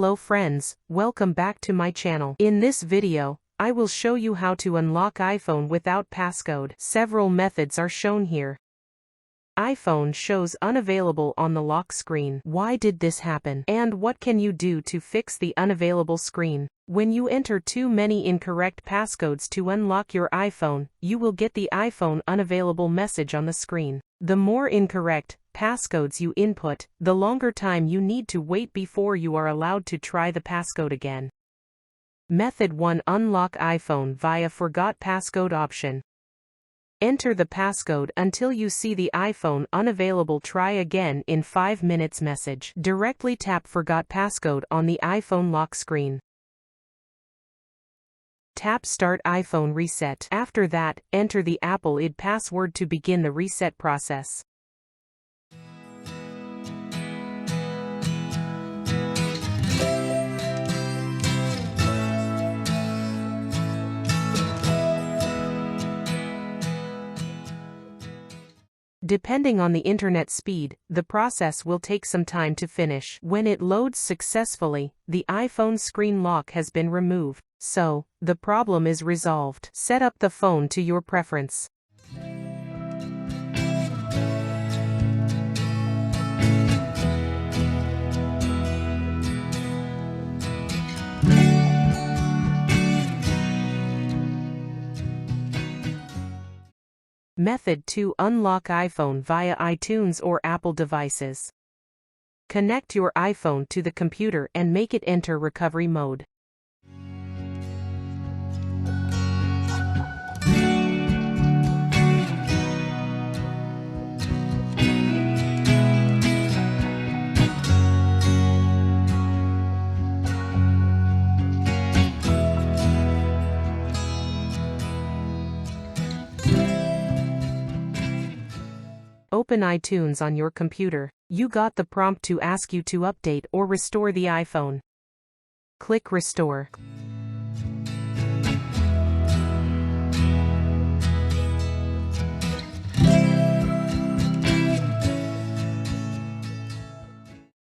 Hello friends, welcome back to my channel. In this video, I will show you how to unlock iPhone without passcode. Several methods are shown here. iPhone shows unavailable on the lock screen. Why did this happen? And what can you do to fix the unavailable screen? When you enter too many incorrect passcodes to unlock your iPhone, you will get the iPhone unavailable message on the screen. The more incorrect passcodes you input, the longer time you need to wait before you are allowed to try the passcode again. Method 1. Unlock iPhone via Forgot Passcode option. Enter the passcode until you see the iPhone unavailable. Try again in 5 minutes message. Directly tap Forgot Passcode on the iPhone lock screen. Tap Start iPhone Reset. After that, enter the Apple ID password to begin the reset process. Depending on the internet speed, the process will take some time to finish. When it loads successfully, the iPhone screen lock has been removed, so the problem is resolved. Set up the phone to your preference. Method 2. Unlock iPhone via iTunes or Apple devices. Connect your iPhone to the computer and make it enter recovery mode. Open iTunes on your computer. You got the prompt to ask you to update or restore the iPhone. Click Restore.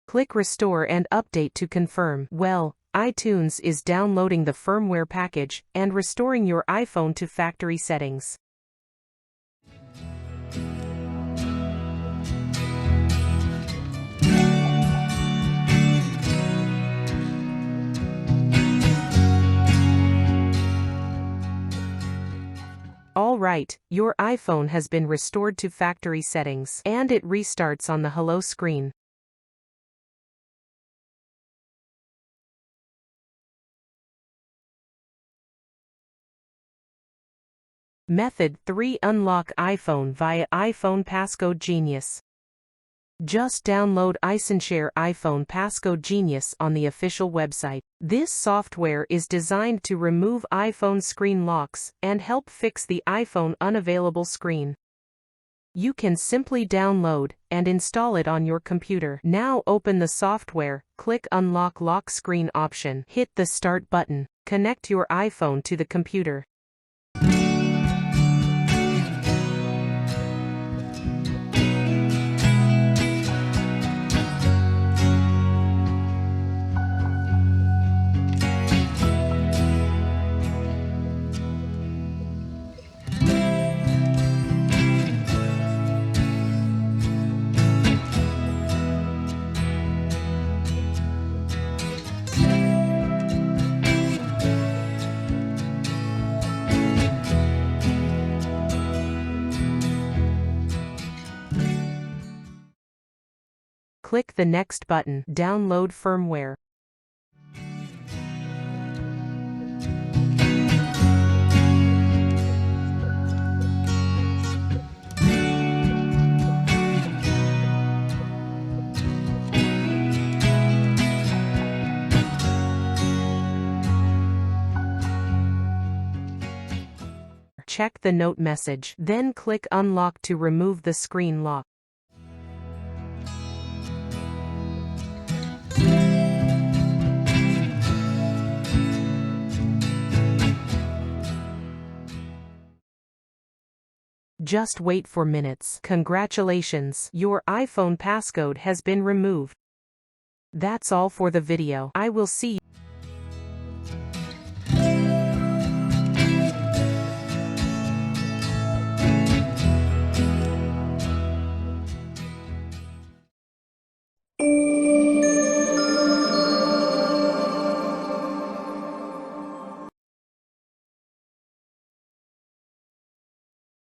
Click Restore and Update to confirm. Well, iTunes is downloading the firmware package and restoring your iPhone to factory settings. Alright, your iPhone has been restored to factory settings, and it restarts on the Hello screen. Method 3. Unlock iPhone via iPhone Passcode Genius. Just download iShare iPhone Passcode Genius on the official website. This software is designed to remove iPhone screen locks and help fix the iPhone unavailable screen. You can simply download and install it on your computer. Now open the software, click Unlock Lock Screen option. Hit the Start button. Connect your iPhone to the computer. Click the Next button. Download firmware. Check the note message. Then click Unlock to remove the screen lock. Just wait for minutes. Congratulations, your iPhone passcode has been removed. That's all for the video. I will see you.